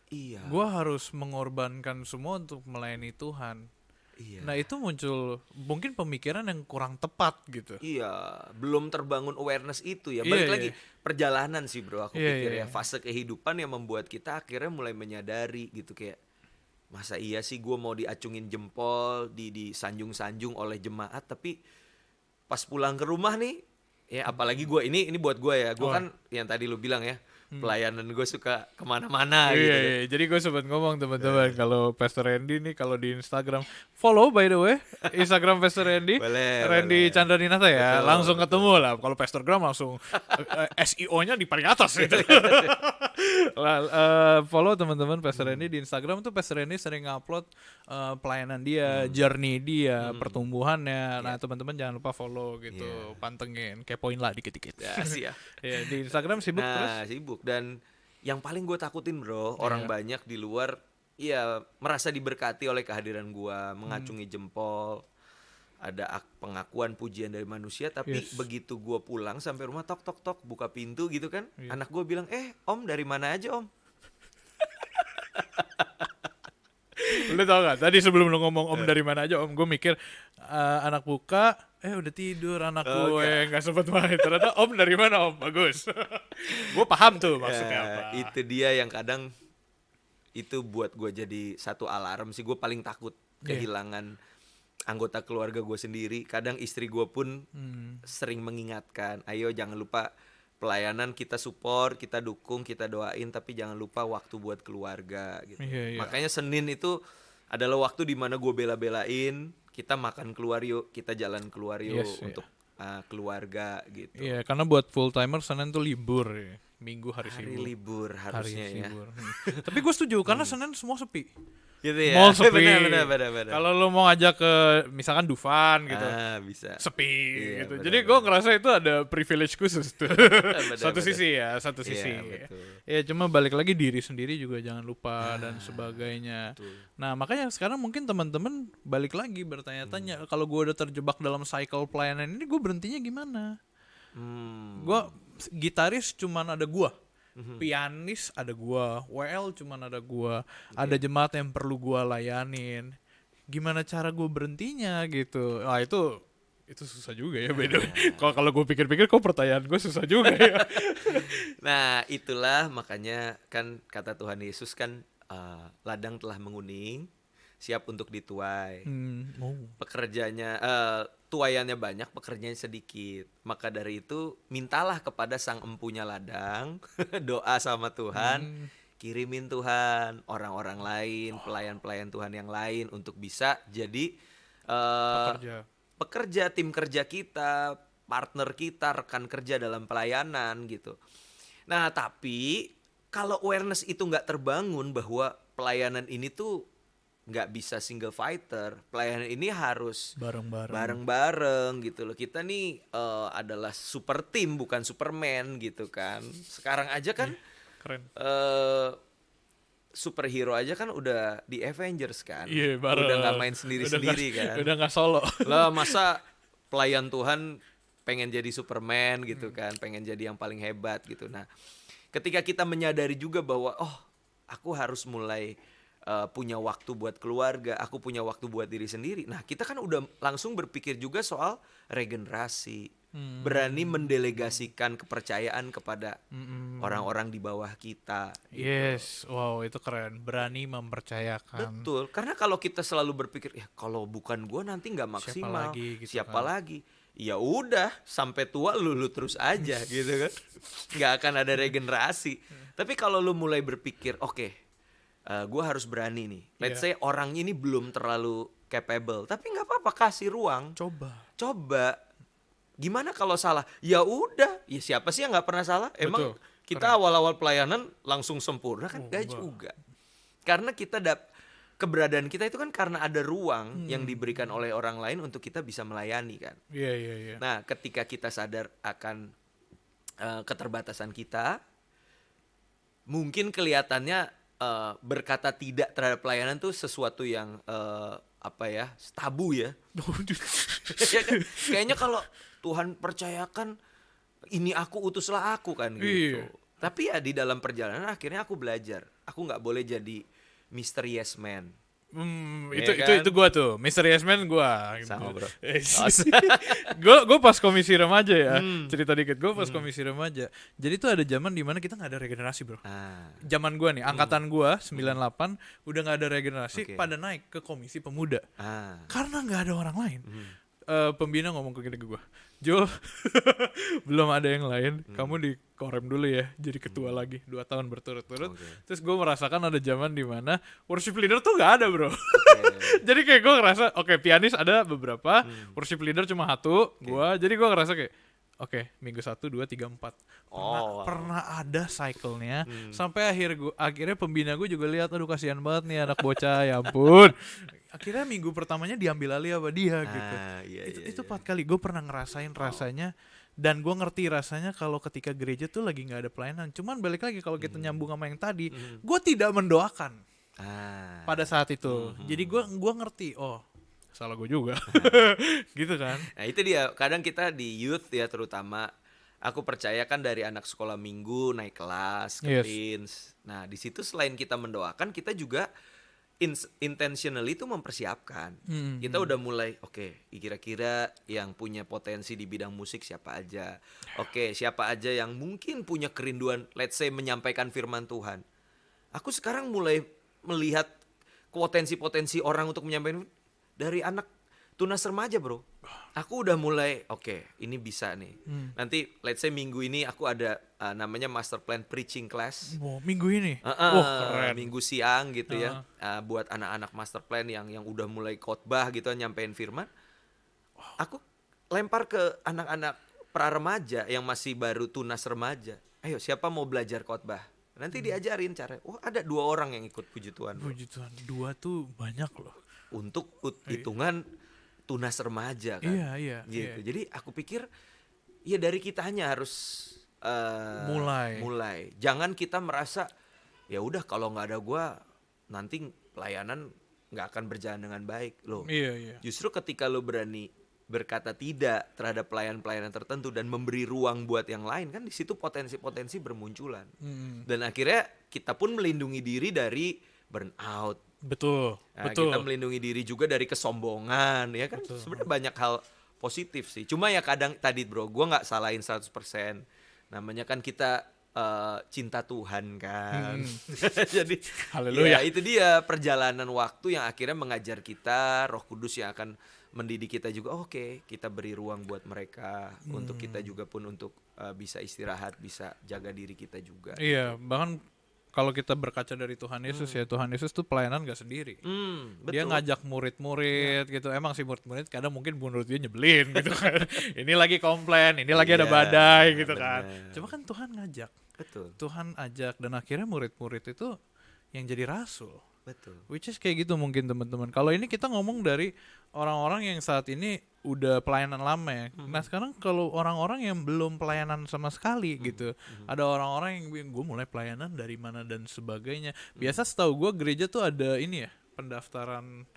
iya. Gue harus mengorbankan semua untuk melayani Tuhan. Iya. Nah itu muncul mungkin pemikiran yang kurang tepat gitu. Iya, belum terbangun awareness itu ya. Iya, Balik iya. lagi perjalanan sih bro, aku Iya, pikir iya. ya, fase kehidupan yang membuat kita akhirnya mulai menyadari gitu, kayak masa iya sih gue mau diacungin jempol, disanjung-sanjung oleh jemaat, tapi pas pulang ke rumah nih, ya apalagi gue ini buat gue ya, gue kan yang tadi lu bilang ya, pelayanan gue suka kemana-mana gitu kan. Iya. Jadi gue sempat ngomong teman-teman, kalau Pastor Randy nih kalau di Instagram, follow by the way Instagram Pastor Randy, Boleh, Randy boleh. Chandraninata ya, Betul, langsung ketemu lah. Kalau Pastorgram langsung SEO-nya di paling atas gitu. Follow teman-teman Pastor Randy di Instagram tuh. Pastor Randy sering ngupload pelayanan dia, journey dia, pertumbuhannya. Nah teman-teman jangan lupa follow gitu, pantengin, kepoin lah dikit-dikit. Ya sih ya. Ya, di Instagram sibuk terus. Nah, sibuk. Dan yang paling gue takutin bro, orang banyak di luar ya merasa diberkati oleh kehadiran gue, mengacungi jempol, ada pengakuan pujian dari manusia, tapi begitu gue pulang sampai rumah, tok tok tok, buka pintu gitu kan, anak gue bilang, om dari mana aja om? Lu tau gak, tadi sebelum lu ngomong om dari mana aja, om gue mikir anak buka, udah tidur anak gue, gak sempet main. Ternyata om dari mana om, bagus. Gue paham tuh maksudnya apa. Itu dia yang kadang itu buat gue jadi satu alarm sih. Gue paling takut kehilangan anggota keluarga gue sendiri. Kadang istri gue pun sering mengingatkan, ayo jangan lupa pelayanan kita support, kita dukung, kita doain, tapi jangan lupa waktu buat keluarga gitu. Makanya Senin itu adalah waktu di mana gue bela-belain, kita makan keluar yuk, kita jalan keluar yuk untuk keluarga gitu. Iya, karena buat full timer Senin tuh libur ya. Minggu hari libur harusnya ya. Tapi gue setuju karena Senin semua sepi. Gitu ya. Mall sepi. Benar. Kalau lo mau ngajak ke misalkan Dufan gitu, bisa. Sepi Iya, gitu. benar, Jadi gue ngerasa itu ada privilege khusus tuh. Satu sisi. Ya cuma balik lagi diri sendiri juga jangan lupa dan sebagainya. Betul. Nah makanya sekarang mungkin teman-teman balik lagi bertanya-tanya, kalau gue udah terjebak dalam cycle pelayanan ini, gue berhentinya gimana? Gue gitaris cuman ada gue. Pianis ada gua, WL cuman ada gua, ada jemaat yang perlu gua layanin. Gimana cara gua berhentinya gitu? Wah itu susah juga ya beda. Kalau gua pikir-pikir kok pertanyaan gua susah juga ya. Nah, itulah makanya kan kata Tuhan Yesus kan ladang telah menguning, siap untuk dituai. Pekerjanya tuaiannya banyak, pekerjaannya sedikit. Maka dari itu mintalah kepada sang empunya ladang, doa sama Tuhan, kirimin Tuhan orang-orang lain, pelayan-pelayan Tuhan yang lain untuk bisa jadi pekerja tim kerja kita, partner kita, rekan kerja dalam pelayanan gitu. Nah, tapi kalau awareness itu nggak terbangun bahwa pelayanan ini tuh nggak bisa single fighter, pelayanan ini harus bareng-bareng gitu loh. Kita nih adalah super team bukan Superman gitu kan. Sekarang aja kan keren. Superhero aja kan udah di Avengers kan. Udah nggak main sendiri-sendiri kan. Udah nggak solo. Lah masa pelayan Tuhan pengen jadi Superman gitu kan, pengen jadi yang paling hebat gitu. Nah, ketika kita menyadari juga bahwa aku harus mulai punya waktu buat keluarga, aku punya waktu buat diri sendiri. Nah, kita kan udah langsung berpikir juga soal regenerasi. Berani mendelegasikan kepercayaan kepada orang-orang di bawah kita. Gitu. Yes, wow itu keren. Berani mempercayakan. Betul, karena kalau kita selalu berpikir, ya kalau bukan gue nanti nggak maksimal. Siapa lagi? Ya udah, sampai tua lu terus aja gitu kan. Nggak akan ada regenerasi. Tapi kalau lu mulai berpikir, gue harus berani nih. Let's say orang ini belum terlalu capable, tapi nggak apa-apa, kasih ruang. Coba. Gimana kalau salah? Ya udah. Ya siapa sih yang nggak pernah salah? Emang kita awal-awal pelayanan langsung sempurna kan? Nggak juga. Karena kita keberadaan kita itu kan karena ada ruang yang diberikan oleh orang lain untuk kita bisa melayani kan. Iya. Nah, ketika kita sadar akan keterbatasan kita, mungkin kelihatannya berkata tidak terhadap pelayanan tuh sesuatu yang tabu ya. Kayaknya kalau Tuhan percayakan ini aku, utuslah aku kan gitu. Tapi ya di dalam perjalanan akhirnya aku belajar, aku nggak boleh jadi Mr. Yes Man. Itu gue tuh Mr. Yes Man gue gitu. Sama bro. Gue pas komisi remaja ya, cerita dikit. Gue pas komisi remaja, jadi tuh ada zaman dimana kita nggak ada regenerasi bro. Zaman gue nih, angkatan gue 98 udah nggak ada regenerasi, pada naik ke komisi pemuda karena nggak ada orang lain. Pembina ngomong ke gue, Jo, belum ada yang lain, kamu dikorem dulu ya jadi ketua lagi 2 tahun berturut-turut. Terus gue merasakan ada zaman dimana worship leader tuh gak ada bro. Jadi kayak gue ngerasa pianis ada beberapa, worship leader cuma 1 gue. Jadi gue ngerasa kayak minggu 1, 2, 3, 4 pernah ada cycle-nya. Sampai akhirnya pembina gue juga lihat, aduh kasihan banget nih anak bocah, ya ampun. Akhirnya minggu pertamanya diambil alih sama dia gitu. Itu 4 kali gue pernah ngerasain rasanya. Dan gue ngerti rasanya kalau ketika gereja tuh lagi gak ada pelayanan. Cuman balik lagi kalau kita nyambung sama yang tadi, gue tidak mendoakan pada saat itu. Jadi gue ngerti, salah gue juga. Gitu kan. Nah itu dia, kadang kita di youth ya terutama, aku percaya kan dari anak sekolah minggu naik kelas ke teens. Nah di situ selain kita mendoakan, kita juga intentionally itu mempersiapkan. Kita udah mulai, oke, kira-kira yang punya potensi di bidang musik siapa aja. Oke, siapa aja yang mungkin punya kerinduan, let's say menyampaikan firman Tuhan. Aku sekarang mulai melihat potensi-potensi orang untuk menyampaikan dari anak tunas remaja, bro. Aku udah mulai, oke, ini bisa nih. Nanti let's say minggu ini aku ada namanya master plan preaching class. Wow, minggu ini. Keren. Minggu siang gitu ya. Buat anak-anak master plan yang udah mulai khotbah gitu nyampein firman. Aku lempar ke anak-anak pra remaja yang masih baru tunas remaja. Ayo, siapa mau belajar khotbah? Nanti diajarin cara. Ada 2 orang yang ikut puji Tuhan. Puji Tuhan, 2 tuh banyak loh. Untuk hitungan tunas remaja kan. Iya. Gitu. Jadi aku pikir ya dari kitanya harus mulai. Jangan kita merasa ya udah kalau nggak ada gua nanti pelayanan nggak akan berjalan dengan baik loh. Iya. Justru ketika lo berani berkata tidak terhadap pelayan-pelayanan tertentu dan memberi ruang buat yang lain, kan di situ potensi-potensi bermunculan. Dan akhirnya kita pun melindungi diri dari burnout. Betul. Kita melindungi diri juga dari kesombongan, ya kan. Sebenarnya banyak hal positif sih. Cuma ya kadang tadi bro, gue nggak salahin 100%. Namanya kan kita cinta Tuhan kan. Jadi Haleluya. ya itu dia perjalanan waktu yang akhirnya mengajar kita, Roh Kudus yang akan mendidik kita juga. Oke, kita beri ruang buat mereka, untuk kita juga pun untuk bisa istirahat, bisa jaga diri kita juga. Iya, bahkan kalau kita berkaca dari Tuhan Yesus ya, Tuhan Yesus tuh pelayanan gak sendiri. Betul. Dia ngajak murid-murid gitu. Emang sih murid-murid kadang mungkin menurut dia nyebelin gitu kan. Ini lagi komplain, ini lagi ada badai gitu kan. Cuma kan Tuhan ngajak. Betul. Tuhan ajak dan akhirnya murid-murid itu yang jadi rasul. Betul. Which is kayak gitu mungkin teman-teman. Kalau ini kita ngomong dari orang-orang yang saat ini udah pelayanan lama ya. Nah sekarang kalau orang-orang yang belum pelayanan sama sekali gitu, ada orang-orang yang bilang gue mulai pelayanan dari mana dan sebagainya. Biasa setahu gue gereja tuh ada ini ya, pendaftaran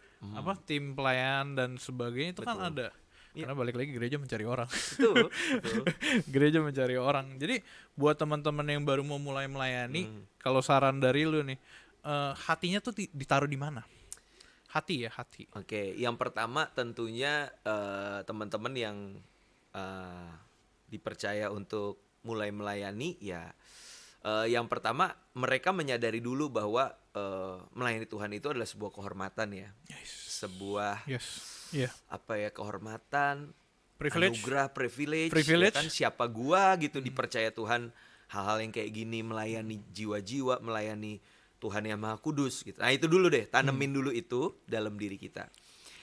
tim pelayan dan sebagainya itu kan ada. Karena balik lagi gereja mencari orang. Betul. Gereja mencari orang. Jadi buat teman-teman yang baru mau mulai melayani, kalau saran dari lu nih, hatinya tuh ditaruh di mana? Hati. Oke, yang pertama tentunya teman-teman yang dipercaya untuk mulai melayani ya. Yang pertama mereka menyadari dulu bahwa melayani Tuhan itu adalah sebuah kehormatan ya. Sebuah kehormatan, anugerah, privilege. Ya kan, siapa gua gitu dipercaya Tuhan hal-hal yang kayak gini, melayani jiwa-jiwa, melayani Tuhan yang Maha Kudus gitu. Nah itu dulu deh, tanemin dulu itu dalam diri kita.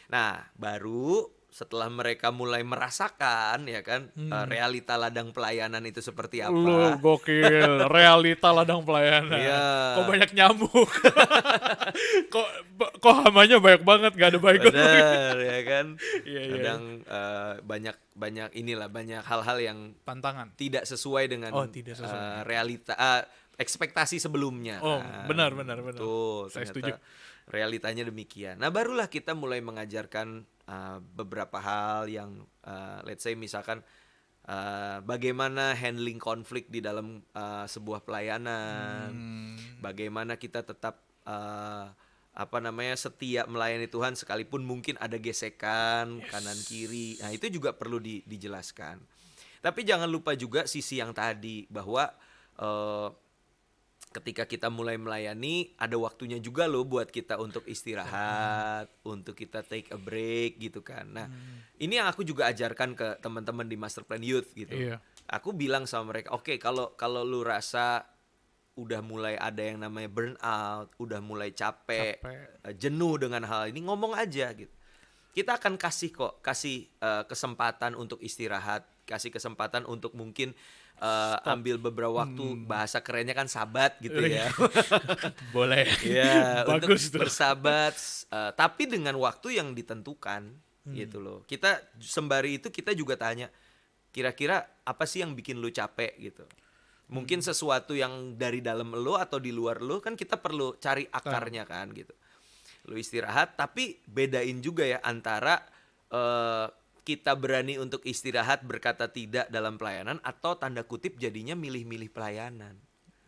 Nah baru setelah mereka mulai merasakan ya kan realita ladang pelayanan itu seperti apa. Lu gokil, realita ladang pelayanan. Kok banyak nyamuk. kok hamanya banyak banget, gak ada baik. Benar ya kan. Kadang banyak hal-hal yang tantangan tidak sesuai dengan realita ekspektasi sebelumnya. Benar. Tuh, saya setuju. Realitanya demikian. Nah, barulah kita mulai mengajarkan beberapa hal yang let's say misalkan bagaimana handling konflik di dalam sebuah pelayanan. Bagaimana kita tetap setia melayani Tuhan sekalipun mungkin ada gesekan kanan kiri. Nah, itu juga perlu dijelaskan. Tapi jangan lupa juga sisi yang tadi bahwa ketika kita mulai melayani ada waktunya juga loh buat kita untuk istirahat, untuk kita take a break gitu kan. Nah, ini yang aku juga ajarkan ke teman-teman di Master Plan Youth gitu. Aku bilang sama mereka, oke, kalau lu rasa udah mulai ada yang namanya burnout, udah mulai capek, jenuh dengan hal ini, ngomong aja gitu. Kita akan kasih kesempatan untuk istirahat, kasih kesempatan untuk mungkin ambil beberapa waktu, bahasa kerennya kan sabat gitu ya. Boleh. Ya, bagus untuk bersabat, tapi dengan waktu yang ditentukan gitu loh. Kita sembari itu kita juga tanya, kira-kira apa sih yang bikin lu capek gitu. Mungkin sesuatu yang dari dalam lu atau di luar lu, kan kita perlu cari akarnya kan gitu. Lu istirahat, tapi bedain juga ya antara kita berani untuk istirahat berkata tidak dalam pelayanan atau tanda kutip jadinya milih-milih pelayanan.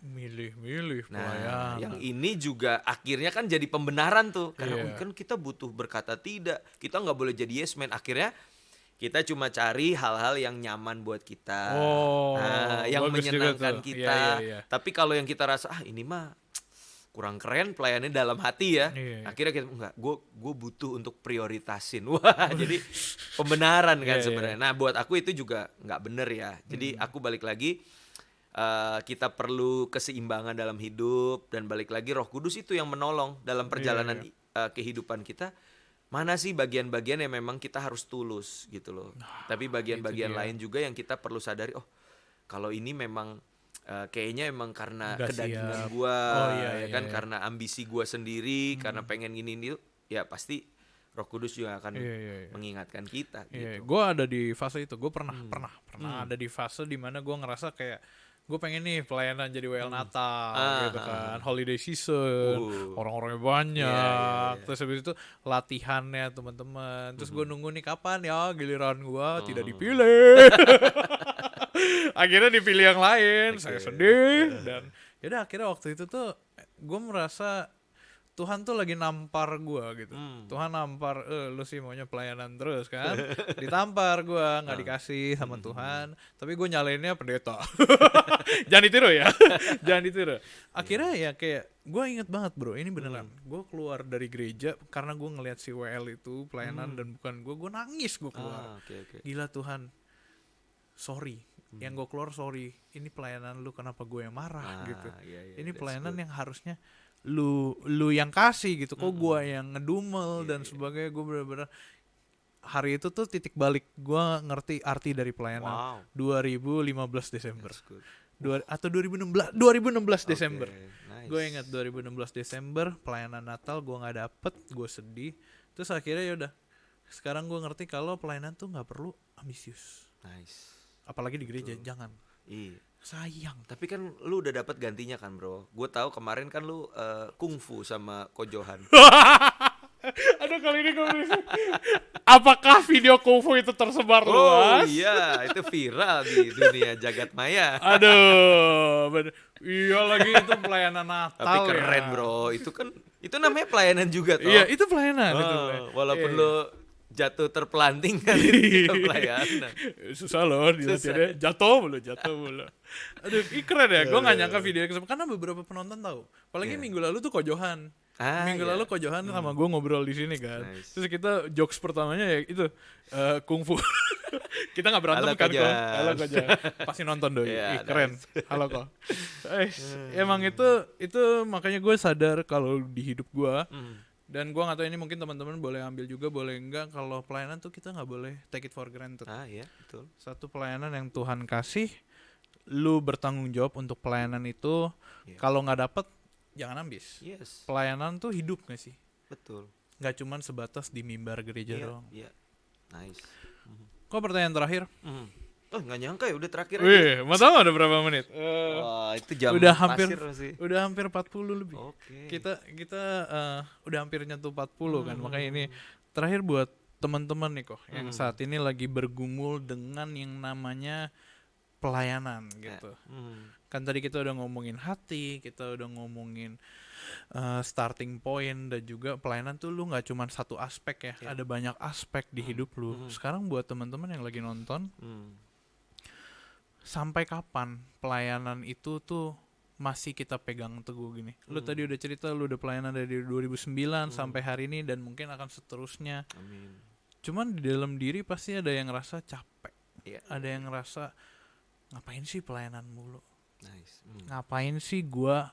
Milih-milih Nah, pelayanan. yang ini juga akhirnya kan jadi pembenaran tuh. Karena Iya. kan kita butuh berkata tidak. Kita nggak boleh jadi yes man. Akhirnya kita cuma cari hal-hal yang nyaman buat kita. Oh, Yang bagus juga menyenangkan tuh. kita. Iya, iya. Tapi kalau yang kita rasa, ini mah kurang keren pelayannya dalam hati ya. Iya, iya. Akhirnya kita, enggak, gue butuh untuk prioritasin. Wah, jadi pembenaran kan Iya, sebenarnya. Nah, buat aku itu juga nggak bener ya. Jadi aku balik lagi, kita perlu keseimbangan dalam hidup, dan balik lagi Roh Kudus itu yang menolong dalam perjalanan kehidupan kita. Mana sih bagian-bagian yang memang kita harus tulus gitu loh. Tapi bagian-bagian lain juga yang kita perlu sadari, oh kalau ini memang kayaknya emang karena Nggak kedagingan siap. gua, Iya, ya iya, kan, iya. karena ambisi gua sendiri, karena pengen gini ya pasti Roh Kudus juga akan Iya. mengingatkan kita Iya, gitu. gue ada di fase itu. Gue pernah ada di fase dimana gue ngerasa kayak gue pengen nih pelayanan jadi WL Natal gitu kan, holiday season, orang-orangnya banyak, Iya. terus habis itu latihannya teman-teman, terus gue nunggu nih kapan ya giliran gue tidak dipilih. Akhirnya dipilih yang lain, saya sedih dan yaudah akhirnya waktu itu tuh gue merasa Tuhan tuh lagi nampar gua gitu. Tuhan nampar, lu sih maunya pelayanan terus kan. Ditampar gua, nggak dikasih sama Tuhan. Tapi gue nyalainnya pendeta. Jangan ditiru ya. Jangan ditiru. Akhirnya ya kayak, gue inget banget bro, ini beneran. Gue keluar dari gereja karena gue ngeliat si WL itu pelayanan dan bukan gue nangis gue keluar. Okay. Gila Tuhan, sorry. Yang gue keluar sorry, ini pelayanan lu kenapa gue yang marah gitu. Iya, Ini that's pelayanan good. yang harusnya lu yang kasih gitu, kok gua yang ngedumel dan sebagainya. Gue bener-bener hari itu tuh titik balik gua ngerti arti dari pelayanan. Wow. 2015 Desember That's good. atau 2016 Desember. Nice. Gue ingat 2016 Desember pelayanan Natal gua nggak dapet, gue sedih. Terus akhirnya yaudah, sekarang gue ngerti kalau pelayanan tuh nggak perlu ambisius, Nice. apalagi di gereja. Jangan, Iya. sayang. Tapi kan lu udah dapat gantinya kan, bro. Gue tahu kemarin kan lu kungfu sama Ko Johan. Aduh, kali ini gue apakah video kungfu itu tersebar luas? Iya, itu viral di dunia jagat maya. Aduh, iya lagi itu pelayanan Natal. Tapi keren ya. bro, itu namanya pelayanan juga toh. Iya, itu pelayanan. Oh, itu pelayanan. walaupun Iya, lu jatuh terpelanting kan itu juga pelayanan. susah loh dilihatnya, jatuh mulu. Aduh, keren ya. Gue gak nyangka video karena beberapa penonton tahu. Apalagi minggu lalu tuh Ko Johan. Minggu lalu Ko Johan sama gue ngobrol di sini kan. Nice. Terus kita jokes pertamanya ya itu kungfu. Kita nggak berantem Halo, kan Ko kok. Johan. Halo Ko Johan. Pasti nonton doi. Iya, Keren. Halo kok. Emang itu makanya gue sadar kalau di hidup gue. Dan gue nggak tahu ini mungkin teman-teman boleh ambil juga boleh enggak, kalau pelayanan tuh kita nggak boleh take it for granted. Iya, betul. Satu pelayanan yang Tuhan kasih, lu bertanggung jawab untuk pelayanan itu. Kalau nggak dapet jangan ambis. Yes, Pelayanan tuh hidup gak sih? betul. Nggak cuman sebatas di mimbar gereja doang. Iya. Nice. Kok pertanyaan terakhir? Oh, nggak nyangka ya udah terakhir aja. Wih, mau tau udah berapa menit? Wah, itu jam udah hampir pasir sih. udah hampir 40 lebih. Oke. Kita udah hampir nyentuh 40 kan. Makanya ini terakhir buat teman-teman nih kok yang saat ini lagi bergumul dengan yang namanya pelayanan gitu. Kan tadi kita udah ngomongin hati, kita udah ngomongin starting point, dan juga pelayanan tuh lu nggak cuma satu aspek ya, ada banyak aspek di hidup lu. Sekarang buat teman-teman yang lagi nonton, sampai kapan pelayanan itu tuh masih kita pegang teguh gini? Lu tadi udah cerita lu udah pelayanan dari 2009 sampai hari ini dan mungkin akan seterusnya. Amin. Cuman di dalam diri pasti ada yang ngerasa capek. Iya. Ada yang ngerasa ngapain sih pelayanan mulu? Nice. Ngapain sih gua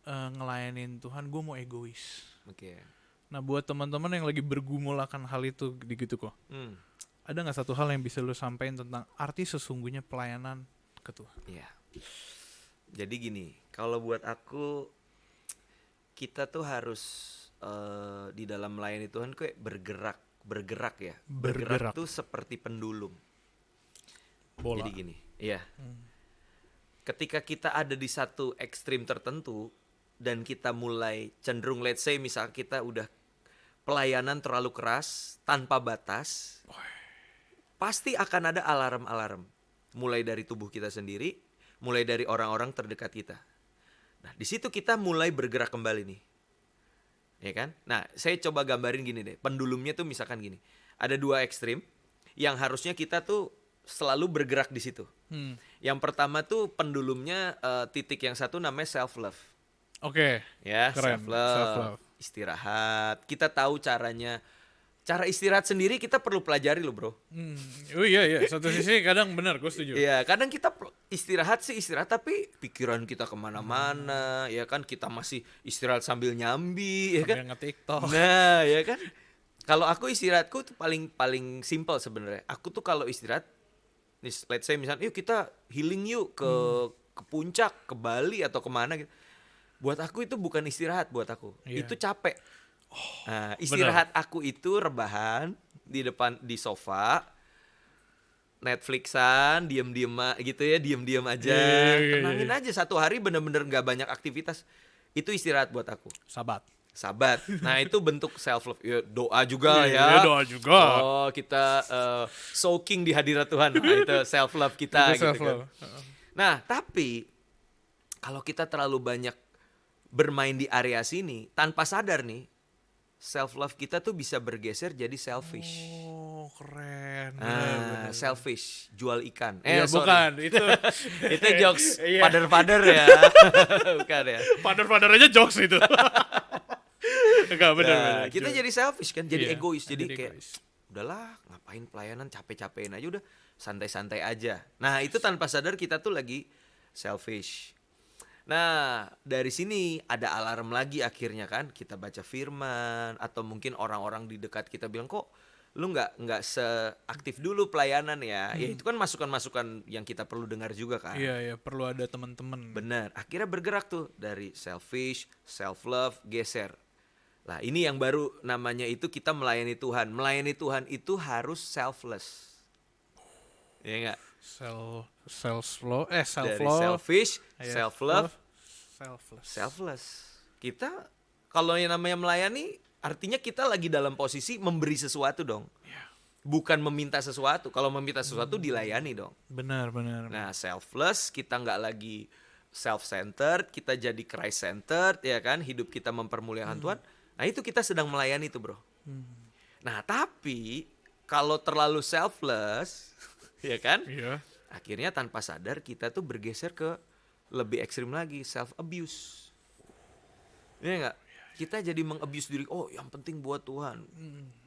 ngelayanin Tuhan, gua mau egois. Oke. Nah, buat teman-teman yang lagi bergumul akan hal itu gitu kok. Ada nggak satu hal yang bisa lu sampaikan tentang arti sesungguhnya pelayanan ke Tuhan? Iya. Jadi gini, kalau buat aku kita tuh harus di dalam melayani Tuhan kayak bergerak ya. Bergerak. Tuh seperti pendulum. Bola. Jadi gini, iya. Ketika kita ada di satu ekstrim tertentu dan kita mulai cenderung, let's say misal kita udah pelayanan terlalu keras tanpa batas, pasti akan ada alarm-alarm. Mulai dari tubuh kita sendiri, mulai dari orang-orang terdekat kita. Nah, di situ kita mulai bergerak kembali nih. Ya kan? Nah, saya coba gambarin gini deh. Pendulumnya tuh misalkan gini. Ada 2 ekstrim yang harusnya kita tuh selalu bergerak di situ. Yang pertama tuh pendulumnya titik yang satu namanya self love. Oke. Ya, Keren. self love, istirahat. Kita tahu caranya. Cara istirahat sendiri kita perlu pelajari loh, Bro. Oh iya, satu sisi kadang benar, gue setuju. Iya, kadang kita istirahat tapi pikiran kita kemana-mana, ya kan, kita masih istirahat sambil nyambi, ya kan. Sambil nge-TikTok. Nah, ya kan. Kalau aku istirahatku tuh paling simple sebenarnya. Aku tuh kalau istirahat, let's say misalnya, yuk kita healing yuk ke puncak, ke Bali atau kemana gitu. Buat aku itu bukan istirahat buat aku. Iya. Itu capek. Nah, istirahat aku itu rebahan di sofa, Netflixan, diem aja, Iya. tenangin aja 1 hari bener-bener nggak banyak aktivitas. Itu istirahat buat aku. Sabat. Nah, itu bentuk self love. Ya, doa juga ya. Iya, doa juga. Oh, kita soaking di hadirat Tuhan. Nah, itu self love kita Itu gitu self-love. kan. Nah, tapi kalau kita terlalu banyak bermain di area sini tanpa sadar nih, self love kita tuh bisa bergeser jadi selfish. Oh, keren. Bener. Selfish, jual ikan. Iya, Sorry. bukan. Itu jokes Iya. father ya. Bukan ya. Father aja jokes itu. Enggak, benar. Nah, kita jadi selfish kan, jadi Iya, egois. Jadi jadi kayak egois. udahlah, ngapain pelayanan, capek-capekin aja, udah santai-santai aja. Nah, itu tanpa sadar kita tuh lagi selfish. Nah, dari sini ada alarm lagi akhirnya kan, kita baca firman atau mungkin orang-orang di dekat kita bilang, kok lu nggak seaktif dulu pelayanan ya. Ya itu kan masukan-masukan yang kita perlu dengar juga kan. Iya, perlu ada teman-teman. Benar. Akhirnya bergerak tuh dari selfish, self love, geser. Lah, ini yang baru namanya itu kita melayani Tuhan. Melayani Tuhan itu harus selfless. Iya enggak? Self-love. Dari selfish, self love, selfless. selfless. Kita kalau yang namanya melayani artinya kita lagi dalam posisi memberi sesuatu dong. Bukan meminta sesuatu. Kalau meminta sesuatu dilayani dong. Benar. Nah, selfless, kita nggak lagi self-centered, kita jadi Christ-centered, ya kan? Hidup kita mempermuliakan Tuhan. Nah, itu kita sedang melayani tuh, bro. Nah, tapi kalau terlalu selfless, ya kan? Iya. Akhirnya tanpa sadar kita tuh bergeser ke lebih ekstrim lagi, self-abuse. Iya nggak? Kita jadi meng-abuse diri. Oh, yang penting buat Tuhan.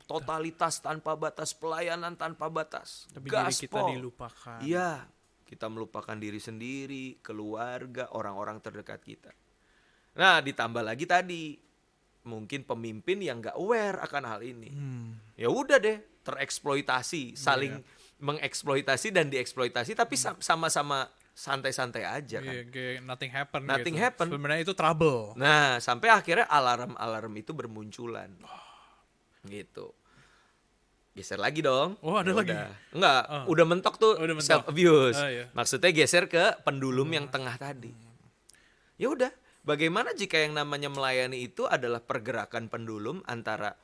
Totalitas tanpa batas, pelayanan tanpa batas. Tapi diri kita Gaspol. dilupakan. Iya, kita melupakan diri sendiri, keluarga, orang-orang terdekat kita. Nah, ditambah lagi tadi, mungkin pemimpin yang nggak aware akan hal ini. Ya udah deh, tereksploitasi, saling mengeksploitasi dan dieksploitasi, tapi sama-sama santai-santai aja kan. Iya, kayak nothing happen. Nothing gitu. happen. Sebenarnya itu trouble. Nah, sampai akhirnya alarm-alarm itu bermunculan. Gitu. Geser lagi dong. Oh, ada Ya lagi? udah. Enggak, udah mentok tuh Udah mentok. self abuse. Iya. Maksudnya geser ke pendulum yang tengah tadi. Ya udah, bagaimana jika yang namanya melayani itu adalah pergerakan pendulum antara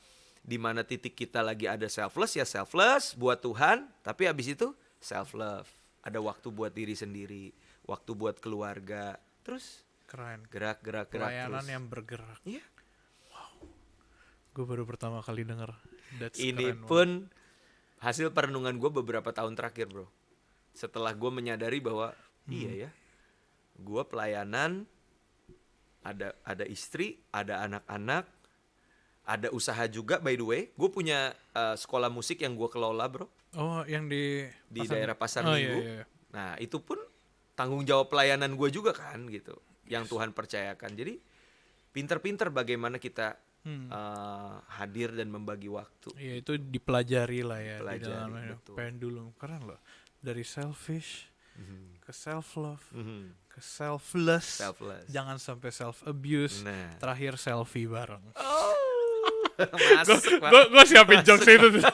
di mana titik kita lagi ada selfless ya selfless buat Tuhan, tapi habis itu self love. Ada waktu buat diri sendiri, waktu buat keluarga. Terus Keren. gerak Pelayanan terus. yang bergerak. Iya. Gue baru pertama kali denger. That's Ini keren pun hasil perenungan gue beberapa tahun terakhir, bro. Setelah gue menyadari bahwa iya ya, gue pelayanan, ada istri, ada anak-anak, ada usaha juga. By the way, gue punya sekolah musik yang gue kelola, bro, Oh, yang di daerah Pasar Oh, Minggu. iya. Nah, itu pun tanggung jawab pelayanan gue juga kan, gitu. Yang Tuhan percayakan. Jadi pinter-pinter bagaimana kita hadir dan membagi waktu. Iya, itu dipelajari lah ya. Pelajari, di dalamnya. betul. Pendulum. Keren loh. Dari selfish ke self-love Mhm. ke selfless. Selfless. Jangan sampai self-abuse. Nah. Terakhir selfie bareng. Masuk, Pak. Gue siapin jokes itu tuh.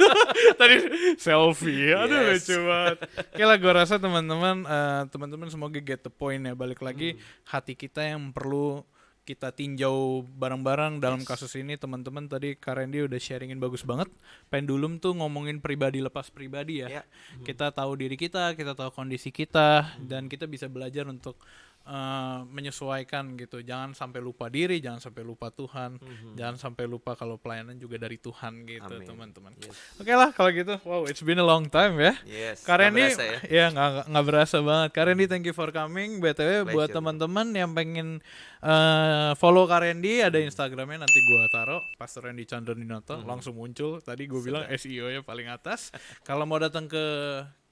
Tadi selfie. Aduh, Yes. lucu banget. Oke lah, gue rasa teman-teman semoga get the point ya. Balik lagi, hati kita yang perlu kita tinjau bareng-bareng dalam kasus ini. Teman-teman tadi Karendi udah sharingin bagus banget. Pendulum tuh ngomongin pribadi lepas pribadi ya. Ya. Kita tahu diri kita tahu kondisi kita, dan kita bisa belajar untuk menyesuaikan gitu. Jangan sampai lupa diri, jangan sampai lupa Tuhan, jangan sampai lupa kalau pelayanan juga dari Tuhan gitu, Amin. teman-teman. Yes. Oke lah kalau gitu. Wow, it's been a long time ya. Yes. Kak Randy, Nggak berasa ya. ya nggak berasa banget. Kak Randy, thank you for coming. BTW buat Pleasure. teman-teman yang pengen follow Kak Randy, ada Instagramnya nanti gua taruh, Pastor Randy Chandraninoto, langsung muncul. Tadi gue bilang SEO-nya paling atas. Kalau mau datang ke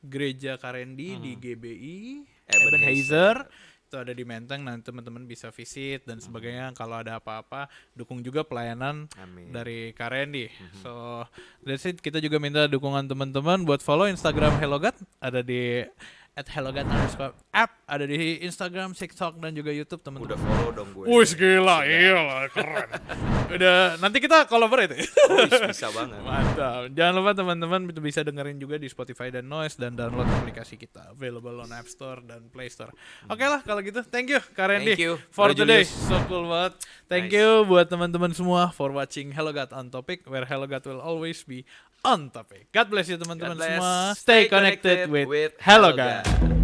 gereja Kak Randy di GBI Ebenezer, itu ada di Menteng, nanti teman-teman bisa visit dan sebagainya. Kalau ada apa-apa, dukung juga pelayanan Amin. dari Kak Randy. So that's it. Kita juga minta dukungan teman-teman buat follow Instagram HelloGod, ada di @HelloGod_app, ada di Instagram, TikTok dan juga YouTube, teman-teman. Udah follow dong gue. Wih gila, iyalah keren. Udah, nanti kita collaborate ya. Bisa banget. Mantap. Jangan lupa teman-teman bisa dengerin juga di Spotify dan Noise dan download aplikasi kita. Available on App Store dan Play Store. Oke lah kalau gitu. Thank you Kak Randy Thank you, for Bro today. Julius. So cool banget. Thank Nice. you buat teman-teman semua for watching Hello God on Topic, where Hello God will always be on topic. God bless you teman-teman God bless. semua. Stay Stay connected connected with with Hello Hello God. God.